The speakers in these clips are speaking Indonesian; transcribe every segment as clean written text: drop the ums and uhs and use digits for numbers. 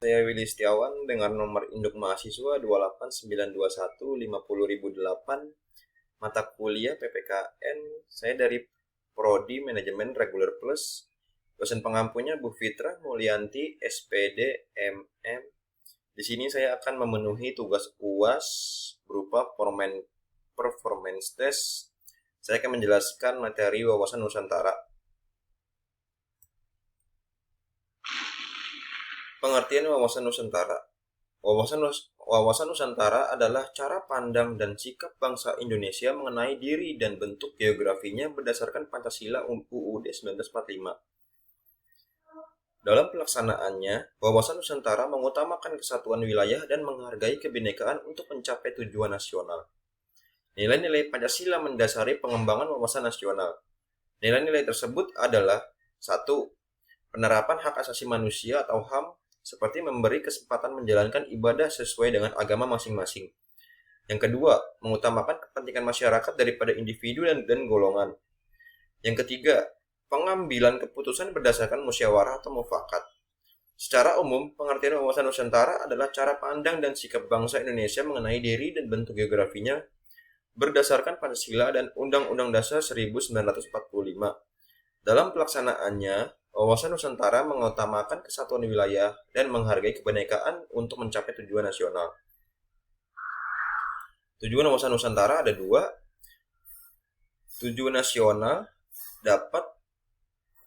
Saya Willy Setiawan dengan nomor induk mahasiswa 28921 50008, mata kuliah PPKN. Saya dari Prodi Manajemen Reguler Plus. Dosen pengampunya Bu Fitra Mulyanti, SPD, MM. Di sini saya akan memenuhi tugas UAS berupa performance test. Saya akan menjelaskan materi wawasan Nusantara. Pengertian wawasan Nusantara. Wawasan Nusantara adalah cara pandang dan sikap bangsa Indonesia mengenai diri dan bentuk geografinya berdasarkan Pancasila UUD 1945. Dalam pelaksanaannya, wawasan Nusantara mengutamakan kesatuan wilayah dan menghargai kebinekaan untuk mencapai tujuan nasional. Nilai-nilai Pancasila mendasari pengembangan wawasan nasional. Nilai-nilai tersebut adalah: 1. Penerapan hak asasi manusia atau HAM, seperti memberi kesempatan menjalankan ibadah sesuai dengan agama masing-masing. Yang kedua, mengutamakan kepentingan masyarakat daripada individu dan golongan. Yang ketiga, pengambilan keputusan berdasarkan musyawarah atau mufakat. Secara umum, pengertian wawasan Nusantara adalah cara pandang dan sikap bangsa Indonesia mengenai diri dan bentuk geografinya berdasarkan Pancasila dan Undang-Undang Dasar 1945. Dalam pelaksanaannya, wawasan Nusantara mengutamakan kesatuan wilayah dan menghargai kebinekaan untuk mencapai tujuan nasional. Tujuan wawasan Nusantara ada dua. Tujuan nasional dapat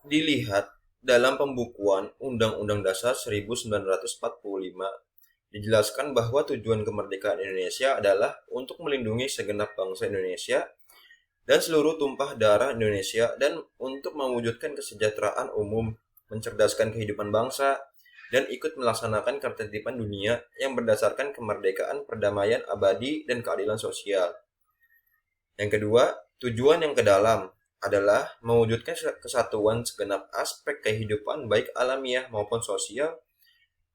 dilihat dalam pembukuan Undang-Undang Dasar 1945. Dijelaskan bahwa tujuan kemerdekaan Indonesia adalah untuk melindungi segenap bangsa Indonesia dan seluruh tumpah darah Indonesia, dan untuk mewujudkan kesejahteraan umum, mencerdaskan kehidupan bangsa, dan ikut melaksanakan ketertiban dunia yang berdasarkan kemerdekaan, perdamaian abadi, dan keadilan sosial. Yang kedua, tujuan yang ke dalam adalah mewujudkan kesatuan segenap aspek kehidupan baik alamiah maupun sosial.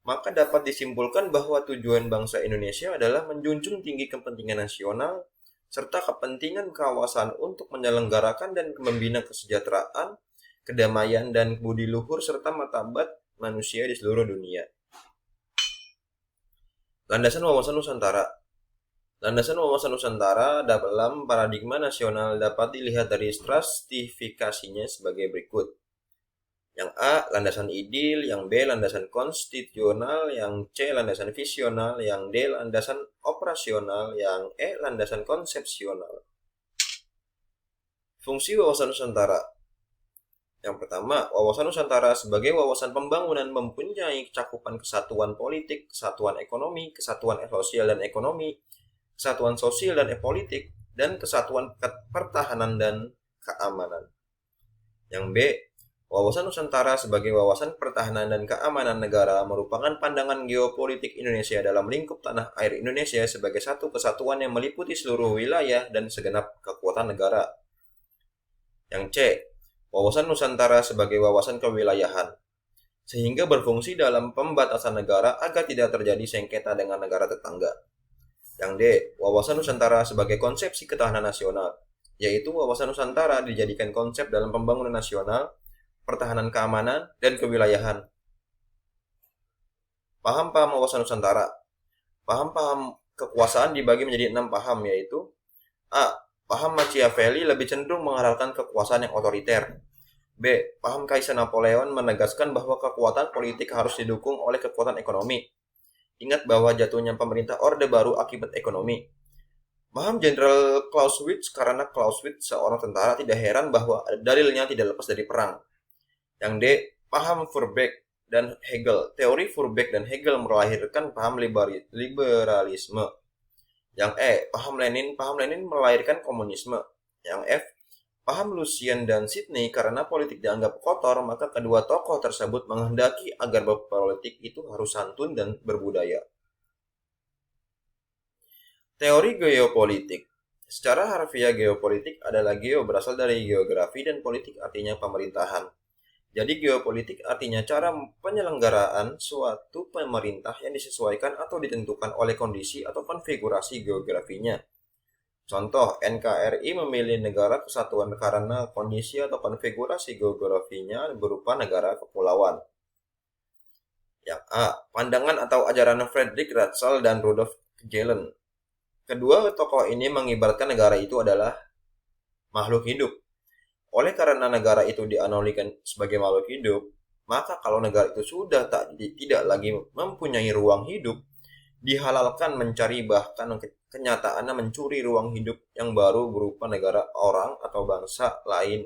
Maka dapat disimpulkan bahwa tujuan bangsa Indonesia adalah menjunjung tinggi kepentingan nasional serta kepentingan kawasan untuk menyelenggarakan dan membina kesejahteraan, kedamaian, dan budi luhur serta martabat manusia di seluruh dunia. Landasan wawasan Nusantara. Landasan wawasan Nusantara dalam paradigma nasional dapat dilihat dari stratifikasinya sebagai berikut. Yang A, landasan idil, yang B, landasan konstitusional, yang C, landasan visional, yang D, landasan operasional, yang E, landasan konsepsional. Fungsi wawasan Nusantara. Yang pertama, wawasan Nusantara sebagai wawasan pembangunan mempunyai cakupan kesatuan politik, kesatuan ekonomi, kesatuan sosial dan ekonomi, kesatuan sosial dan politik, dan kesatuan pertahanan dan keamanan. Yang B, wawasan Nusantara sebagai wawasan pertahanan dan keamanan negara merupakan pandangan geopolitik Indonesia dalam lingkup tanah air Indonesia sebagai satu kesatuan yang meliputi seluruh wilayah dan segenap kekuatan negara. Yang C, wawasan Nusantara sebagai wawasan kewilayahan, sehingga berfungsi dalam pembatasan negara agar tidak terjadi sengketa dengan negara tetangga. Yang D, wawasan Nusantara sebagai konsepsi ketahanan nasional, yaitu wawasan Nusantara dijadikan konsep dalam pembangunan nasional, pertahanan keamanan, dan kewilayahan. Paham-paham wawasan Nusantara. Paham-paham kekuasaan dibagi menjadi 6 paham, yaitu A. Paham Machiavelli lebih cenderung mengharapkan kekuasaan yang otoriter. B. Paham Kaisar Napoleon menegaskan bahwa kekuatan politik harus didukung oleh kekuatan ekonomi. Ingat bahwa jatuhnya pemerintah Orde Baru akibat ekonomi. Paham Jenderal Clausewitz karena Clausewitz seorang tentara, tidak heran bahwa dalilnya tidak lepas dari perang. Yang D, paham Furbeck dan Hegel. Teori Furbeck dan Hegel melahirkan paham liberalisme. Yang E, paham Lenin. Paham Lenin melahirkan komunisme. Yang F, paham Lucian dan Sidney karena politik dianggap kotor, maka kedua tokoh tersebut menghendaki agar berpolitik itu harus santun dan berbudaya. Teori geopolitik. Secara harfiah geopolitik adalah geo berasal dari geografi dan politik artinya pemerintahan. Jadi geopolitik artinya cara penyelenggaraan suatu pemerintah yang disesuaikan atau ditentukan oleh kondisi atau konfigurasi geografinya. Contoh, NKRI memilih negara kesatuan karena kondisi atau konfigurasi geografinya berupa negara kepulauan. Yang A. Pandangan atau ajaran Friedrich Ratzel dan Rudolf Gehlen. Kedua tokoh ini mengibaratkan negara itu adalah makhluk hidup. Oleh karena negara itu dianalogikan sebagai makhluk hidup, maka kalau negara itu sudah tidak lagi mempunyai ruang hidup, dihalalkan mencari bahkan kenyataannya mencuri ruang hidup yang baru berupa negara orang atau bangsa lain.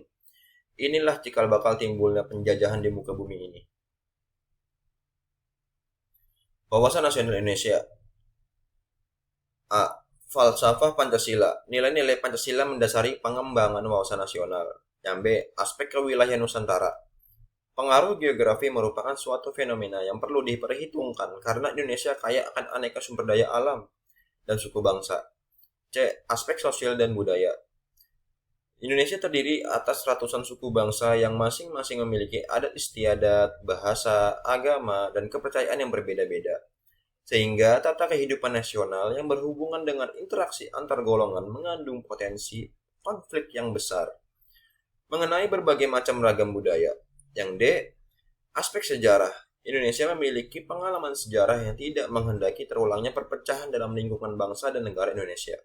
Inilah cikal bakal timbulnya penjajahan di muka bumi ini. Wawasan nasional Indonesia. A. Falsafah Pancasila. Nilai-nilai Pancasila mendasari pengembangan wawasan nasional. Yang B. Aspek kewilayahan Nusantara. Pengaruh geografi merupakan suatu fenomena yang perlu diperhitungkan karena Indonesia kaya akan aneka sumber daya alam dan suku bangsa. C. Aspek sosial dan budaya. Indonesia terdiri atas ratusan suku bangsa yang masing-masing memiliki adat istiadat, bahasa, agama, dan kepercayaan yang berbeda-beda. Sehingga tata kehidupan nasional yang berhubungan dengan interaksi antar golongan mengandung potensi konflik yang besar. Mengenai berbagai macam ragam budaya. Yang D. Aspek sejarah. Indonesia memiliki pengalaman sejarah yang tidak menghendaki terulangnya perpecahan dalam lingkungan bangsa dan negara Indonesia.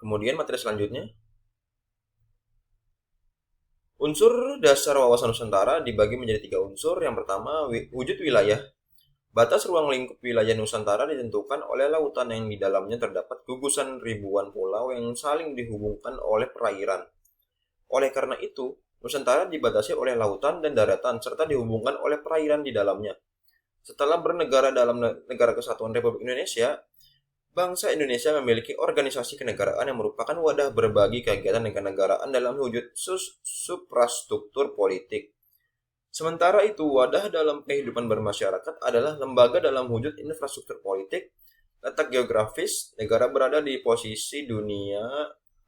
Kemudian materi selanjutnya. Unsur dasar wawasan Nusantara dibagi menjadi 3 unsur. Yang pertama, wujud wilayah. Batas ruang lingkup wilayah Nusantara ditentukan oleh lautan yang di dalamnya terdapat gugusan ribuan pulau yang saling dihubungkan oleh perairan. Oleh karena itu, Nusantara dibatasi oleh lautan dan daratan serta dihubungkan oleh perairan di dalamnya. Setelah bernegara dalam Negara Kesatuan Republik Indonesia, bangsa Indonesia memiliki organisasi kenegaraan yang merupakan wadah berbagi kegiatan kenegaraan dalam wujud suprastruktur politik. Sementara itu, wadah dalam kehidupan bermasyarakat adalah lembaga dalam wujud infrastruktur politik. Letak geografis, negara berada di posisi dunia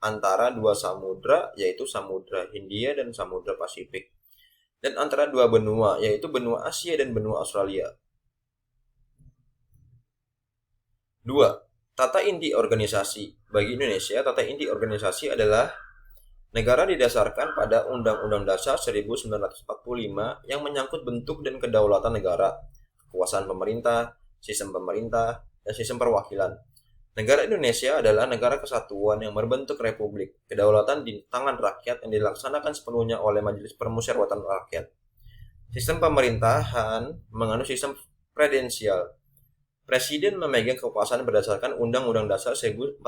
antara 2 samudra, yaitu Samudra Hindia dan Samudra Pasifik. Dan antara 2 benua, yaitu benua Asia dan benua Australia. 2. Tata inti organisasi. Bagi Indonesia, tata inti organisasi adalah negara didasarkan pada Undang-Undang Dasar 1945 yang menyangkut bentuk dan kedaulatan negara, kekuasaan pemerintah, dan sistem perwakilan. Negara Indonesia adalah negara kesatuan yang berbentuk republik, kedaulatan di tangan rakyat yang dilaksanakan sepenuhnya oleh Majelis Permusyawaratan Rakyat. Sistem pemerintahan menganut sistem presidensial. Presiden memegang kekuasaan berdasarkan Undang-Undang Dasar 1445.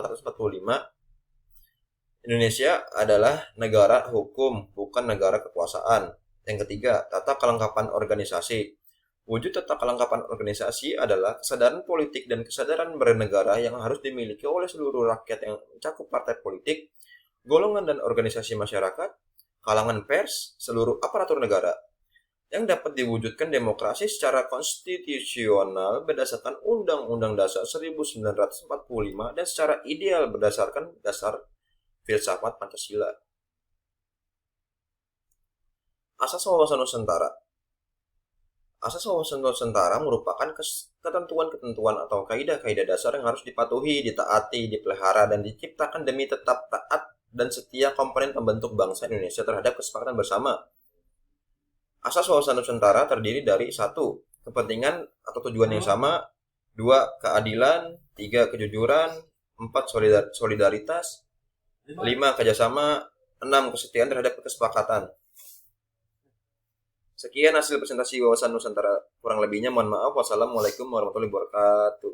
Indonesia adalah negara hukum, bukan negara kekuasaan. Yang ketiga, tata kelengkapan organisasi. Wujud tata kelengkapan organisasi adalah kesadaran politik dan kesadaran bernegara yang harus dimiliki oleh seluruh rakyat yang mencakup partai politik, golongan dan organisasi masyarakat, kalangan pers, seluruh aparatur negara, yang dapat diwujudkan demokrasi secara konstitusional berdasarkan Undang-Undang Dasar 1945 dan secara ideal berdasarkan dasar filsafat Pancasila. Asas wawasan Nusantara. Asas wawasan Nusantara merupakan ketentuan-ketentuan atau kaidah-kaidah dasar yang harus dipatuhi, ditaati, dipelihara, dan diciptakan demi tetap taat dan setia komponen pembentuk bangsa Indonesia terhadap kesepakatan bersama. Asas wawasan Nusantara terdiri dari 1. Kepentingan atau tujuan yang sama, 2. Keadilan, 3. Kejujuran, 4. Solidaritas, 5. Kerjasama, 6. Kesetiaan terhadap kesepakatan. Sekian hasil presentasi wawasan Nusantara. Kurang lebihnya mohon maaf. Wassalamualaikum warahmatullahi wabarakatuh.